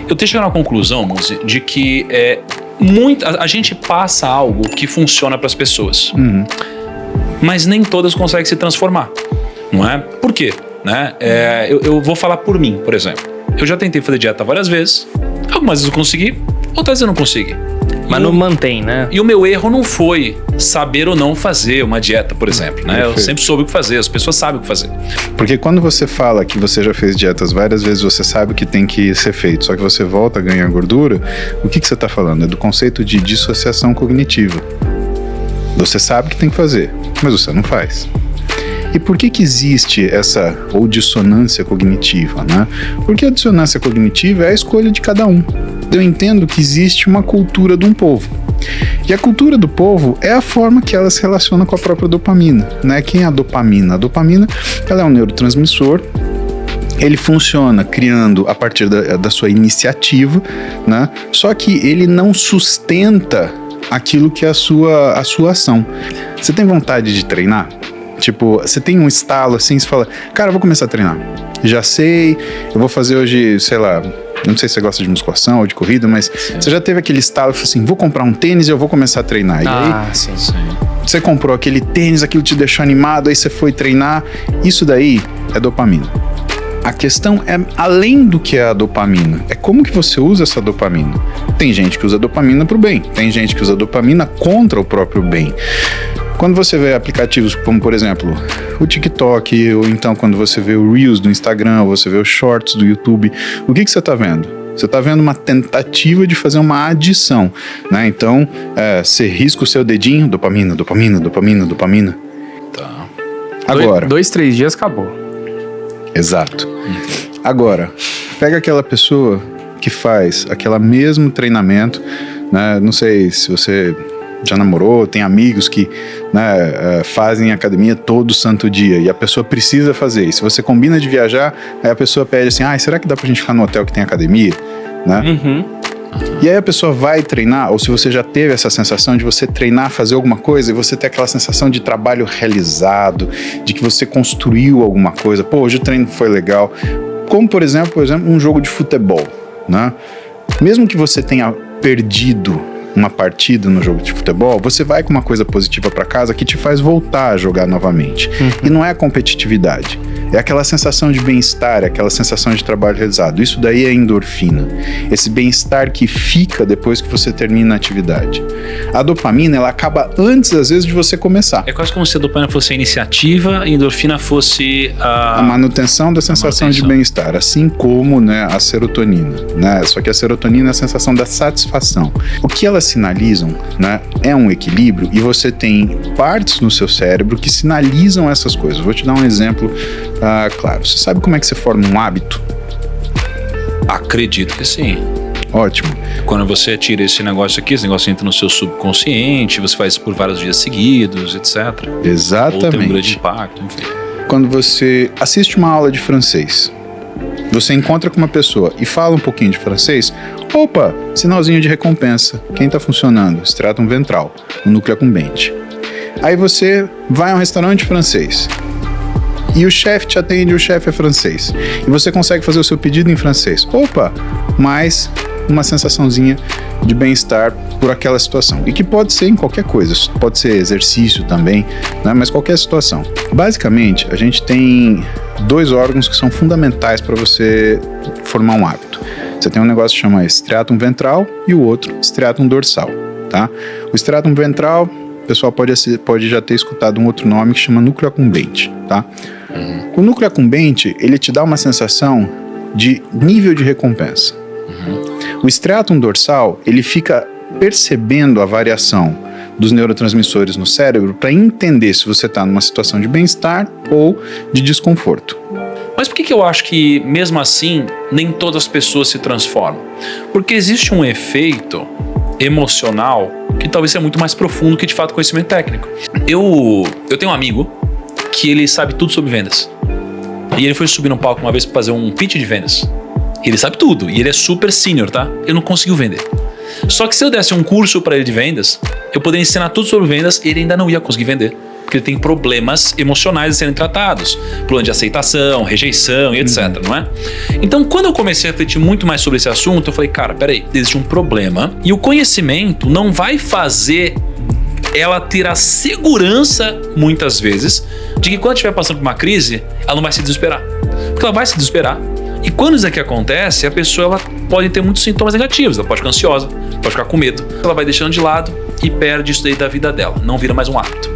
Eu tenho chegado à conclusão, Muzi, de que a gente passa algo que funciona para as pessoas, mas nem todas conseguem se transformar, não é? Por quê? Né? Eu vou falar por mim, por exemplo. Eu já tentei fazer dieta várias vezes, algumas vezes eu consegui, outras vezes eu não consegui. Mas não mantém, né? E o meu erro não foi saber ou não fazer uma dieta, por exemplo, né? Eu sempre soube o que fazer, as pessoas sabem o que fazer. Porque quando você fala que você já fez dietas várias vezes, você sabe o que tem que ser feito, só que você volta a ganhar gordura, o que você está falando? É do conceito de dissociação cognitiva. Você sabe o que tem que fazer, mas você não faz. E por que existe essa ou dissonância cognitiva, né? Porque a dissonância cognitiva é a escolha de cada um. Eu entendo que existe uma cultura de um povo. E a cultura do povo é a forma que ela se relaciona com a própria dopamina, né? Quem é a dopamina? A dopamina, ela é um neurotransmissor. Ele funciona criando a partir da sua iniciativa, né? Só que ele não sustenta aquilo que é a sua ação. Você tem vontade de treinar? Tipo, você tem um estalo assim, você fala, cara, eu vou começar a treinar. Já sei, eu vou fazer hoje, sei lá, não sei se você gosta de musculação ou de corrida, mas você já teve aquele estalo, falou assim, vou comprar um tênis e eu vou começar a treinar. E aí, sim. você comprou aquele tênis, aquilo te deixou animado, aí você foi treinar. Isso daí é dopamina. A questão é além do que é a dopamina, é como que você usa essa dopamina. Tem gente que usa dopamina pro bem, tem gente que usa dopamina contra o próprio bem. Quando você vê aplicativos como, por exemplo, o TikTok, ou então quando você vê o Reels do Instagram, ou você vê os Shorts do YouTube, o que você está vendo? Você está vendo uma tentativa de fazer uma adição, né? Então, você risca o seu dedinho, dopamina. Tá. Agora. 2-3 dias acabou. Exato. Agora, pega aquela pessoa que faz aquele mesmo treinamento, né? Não sei se você já namorou, tem amigos que, né, fazem academia todo santo dia e a pessoa precisa fazer. E se você combina de viajar, aí a pessoa pede assim, será que dá pra gente ficar no hotel que tem academia? Né? E aí a pessoa vai treinar, ou se você já teve essa sensação de você treinar, fazer alguma coisa e você ter aquela sensação de trabalho realizado, de que você construiu alguma coisa, pô, hoje o treino foi legal, como por exemplo um jogo de futebol, né? Mesmo que você tenha perdido uma partida no jogo de futebol, você vai com uma coisa positiva para casa que te faz voltar a jogar novamente. E não é a competitividade, é aquela sensação de bem-estar, é aquela sensação de trabalho realizado. Isso daí é endorfina, esse bem-estar que fica depois que você termina a atividade. A dopamina, ela acaba antes, às vezes, de você começar. É quase como se a dopamina fosse a iniciativa e a endorfina fosse a manutenção da sensação de bem-estar, assim como, né, a serotonina, né? Só que a serotonina é a sensação da satisfação. O que elas sinalizam, né, é um equilíbrio e você tem partes no seu cérebro que sinalizam essas coisas. Vou te dar um exemplo claro. Você sabe como é que você forma um hábito? Acredito que sim. Ótimo. Quando você tira esse negócio aqui, esse negócio entra no seu subconsciente, você faz isso por vários dias seguidos, etc. Exatamente. Ou tem um grande impacto, enfim. Quando você assiste uma aula de francês, você encontra com uma pessoa e fala um pouquinho de francês, opa, sinalzinho de recompensa. Quem está funcionando? Estratum ventral, o núcleo accumbente. Aí você vai a um restaurante francês e o chefe te atende, o chefe é francês. E você consegue fazer o seu pedido em francês. Opa, mais uma sensaçãozinha de bem-estar por aquela situação. E que pode ser em qualquer coisa, pode ser exercício também, né? Mas qualquer situação. Basicamente, a gente tem 2 órgãos que são fundamentais para você formar um hábito. Você tem um negócio que chama striatum ventral e o outro striatum dorsal, tá? O striatum ventral, o pessoal pode já ter escutado um outro nome que chama núcleo accumbente, tá? O núcleo accumbente, ele te dá uma sensação de nível de recompensa. O striatum dorsal, ele fica percebendo a variação dos neurotransmissores no cérebro para entender se você está numa situação de bem-estar ou de desconforto. Mas por que eu acho que, mesmo assim, nem todas as pessoas se transformam? Porque existe um efeito emocional que talvez seja muito mais profundo que, de fato, conhecimento técnico. Eu tenho um amigo que ele sabe tudo sobre vendas. E ele foi subir no palco uma vez para fazer um pitch de vendas. Ele sabe tudo, e ele é super senior, tá? Ele não conseguiu vender. Só que se eu desse um curso para ele de vendas, eu poderia ensinar tudo sobre vendas e ele ainda não ia conseguir vender. Porque porque ele tem problemas emocionais a serem tratados, problema de aceitação, rejeição e etc, não é? Então, quando eu comecei a refletir muito mais sobre esse assunto, eu falei, cara, peraí, existe um problema e o conhecimento não vai fazer ela ter a segurança, muitas vezes, de que quando estiver passando por uma crise, ela não vai se desesperar. Porque ela vai se desesperar. E quando isso aqui acontece, a pessoa ela pode ter muitos sintomas negativos. Ela pode ficar ansiosa, pode ficar com medo. Ela vai deixando de lado e perde isso daí da vida dela. Não vira mais um hábito.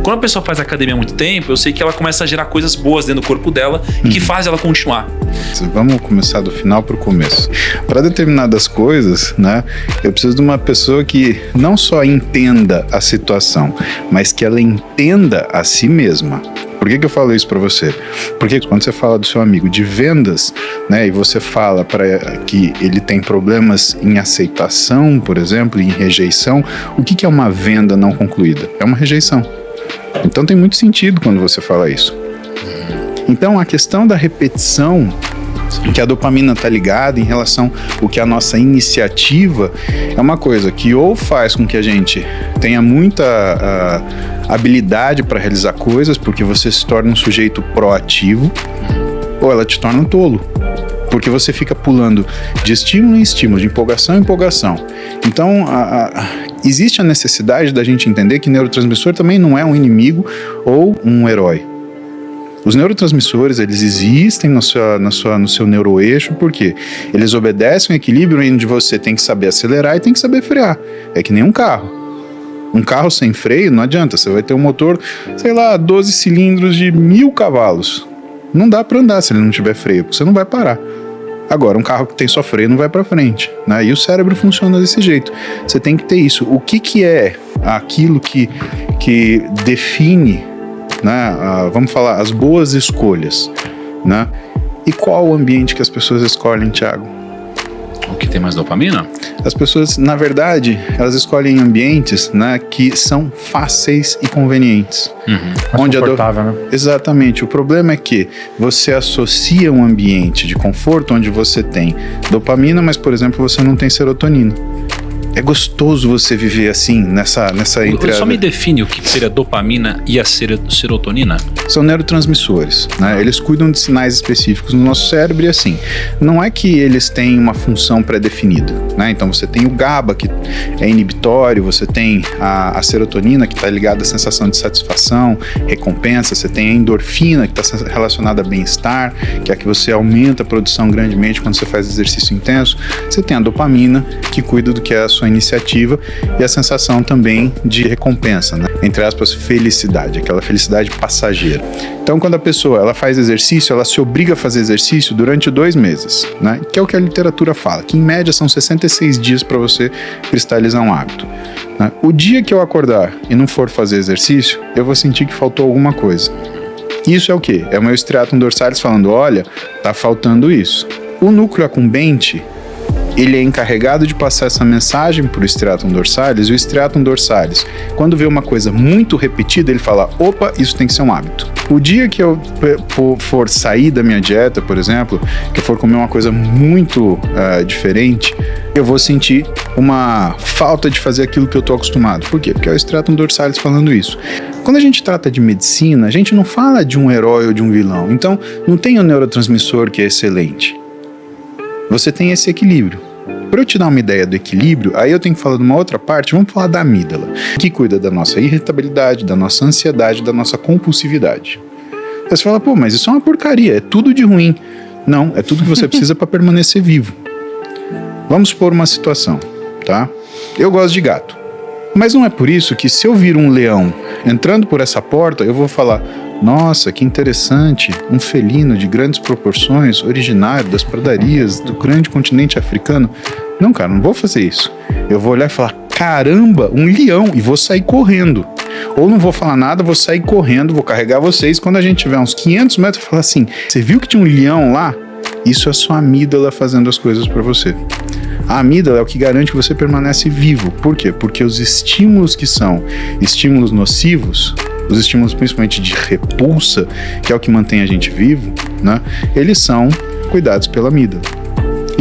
Quando a pessoa faz academia há muito tempo, eu sei que ela começa a gerar coisas boas dentro do corpo dela e que faz ela continuar. Vamos começar do final para o começo. Para determinadas coisas, né, eu preciso de uma pessoa que não só entenda a situação, mas que ela entenda a si mesma. Por que eu falo isso para você? Porque quando você fala do seu amigo de vendas, né, e você fala para que ele tem problemas em aceitação, por exemplo, em rejeição, o que é uma venda não concluída? É uma rejeição. Então tem muito sentido quando você fala isso. Então a questão da repetição, que a dopamina está ligada em relação ao que a nossa iniciativa é uma coisa que ou faz com que a gente tenha muita habilidade para realizar coisas, porque você se torna um sujeito proativo, ou ela te torna um tolo, porque você fica pulando de estímulo em estímulo, de empolgação em empolgação. Então existe a necessidade da gente entender que neurotransmissor também não é um inimigo ou um herói. Os neurotransmissores, eles existem no seu neuroeixo, porque eles obedecem um equilíbrio onde você tem que saber acelerar e tem que saber frear. É que nem um carro. Um carro sem freio não adianta, você vai ter um motor, 12 cilindros de 1000 cavalos. Não dá para andar se ele não tiver freio, porque você não vai parar. Agora, um carro que tem só freio não vai para frente, né? E o cérebro funciona desse jeito. Você tem que ter isso. O que é aquilo que define, né, vamos falar, as boas escolhas, né? E qual o ambiente que as pessoas escolhem, Thiago? O que tem mais dopamina? As pessoas, na verdade, elas escolhem ambientes, né, que são fáceis e convenientes. Mais confortável, né? Exatamente. O problema é que você associa um ambiente de conforto onde você tem dopamina, mas, por exemplo, você não tem serotonina. É gostoso você viver assim, nessa entre... Só me define o que seria dopamina e a serotonina. São neurotransmissores, né? Eles cuidam de sinais específicos no nosso cérebro e assim, não é que eles têm uma função pré-definida, né? Então você tem o GABA, que é inibitório, você tem a serotonina, que está ligada à sensação de satisfação, recompensa, você tem a endorfina, que está relacionada a bem-estar, que é a que você aumenta a produção grandemente quando você faz exercício intenso. Você tem a dopamina, que cuida do que é a sua iniciativa, e a sensação também de recompensa, né? Entre aspas, felicidade, aquela felicidade passageira. Então, quando a pessoa ela faz exercício, ela se obriga a fazer exercício durante 2 meses, né? Que é o que a literatura fala, que em média são 66 dias para você cristalizar um hábito, né? O dia que eu acordar e não for fazer exercício, eu vou sentir que faltou alguma coisa. Isso é o quê? É o meu striatum dorsalis falando, olha, tá faltando isso. O núcleo accumbente, ele é encarregado de passar essa mensagem para o striatum dorsalis, e o striatum dorsalis, quando vê uma coisa muito repetida, ele fala, opa, isso tem que ser um hábito. O dia que eu for sair da minha dieta, por exemplo, que eu for comer uma coisa muito diferente, eu vou sentir uma falta de fazer aquilo que eu estou acostumado. Por quê? Porque é o striatum dorsalis falando isso. Quando a gente trata de medicina, a gente não fala de um herói ou de um vilão. Então, não tem um neurotransmissor que é excelente. Você tem esse equilíbrio. Para eu te dar uma ideia do equilíbrio, aí eu tenho que falar de uma outra parte, vamos falar da amígdala, que cuida da nossa irritabilidade, da nossa ansiedade, da nossa compulsividade. Aí você fala, pô, mas isso é uma porcaria, é tudo de ruim. Não, é tudo que você precisa para permanecer vivo. Vamos supor uma situação, tá? Eu gosto de gato, mas não é por isso que se eu vir um leão entrando por essa porta, eu vou falar, nossa, que interessante, um felino de grandes proporções, originário das pradarias do grande continente africano. Não, cara, não vou fazer isso. Eu vou olhar e falar, caramba, um leão, e vou sair correndo. Ou não vou falar nada, vou sair correndo, vou carregar vocês. Quando a gente tiver uns 500 metros, eu vou falar assim, você viu que tinha um leão lá? Isso é sua amígdala fazendo as coisas para você. A amígdala é o que garante que você permanece vivo. Por quê? Porque os estímulos que são estímulos nocivos, os estímulos principalmente de repulsa, que é o que mantém a gente vivo, né? Eles são cuidados pela amígdala.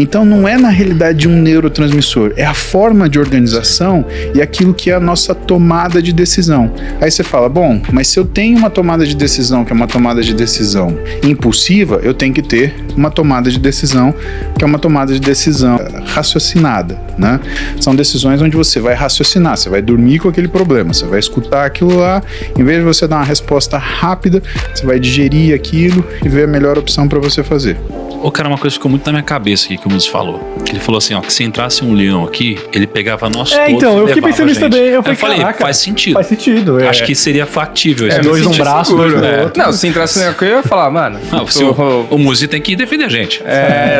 Então não é na realidade um neurotransmissor, é a forma de organização e aquilo que é a nossa tomada de decisão. Aí você fala, bom, mas se eu tenho uma tomada de decisão que é uma tomada de decisão impulsiva, eu tenho que ter uma tomada de decisão que é uma tomada de decisão raciocinada, né? São decisões onde você vai raciocinar, você vai dormir com aquele problema, você vai escutar aquilo lá, em vez de você dar uma resposta rápida, você vai digerir aquilo e ver a melhor opção para você fazer. Ô, cara, uma coisa ficou muito na minha cabeça aqui que o Mus falou. Ele falou assim, ó, que se entrasse um leão aqui, ele pegava nós todos. Então, eu fiquei pensando nisso também. Eu falei, caraca, faz sentido. Faz sentido. Acho que seria factível. Dois num braço, dois no outro. Não, se entrasse no aqui, eu ia falar, mano. Não, o Muzi tem que defender a gente.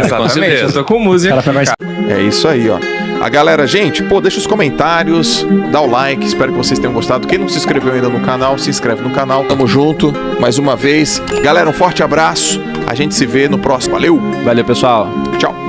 Exatamente. Eu tô com o música. É isso aí, ó. A galera, gente, deixa os comentários, dá o like, espero que vocês tenham gostado. Quem não se inscreveu ainda no canal, se inscreve no canal. Tamo junto, mais uma vez. Galera, um forte abraço. A gente se vê no próximo. Valeu! Valeu, pessoal. Tchau.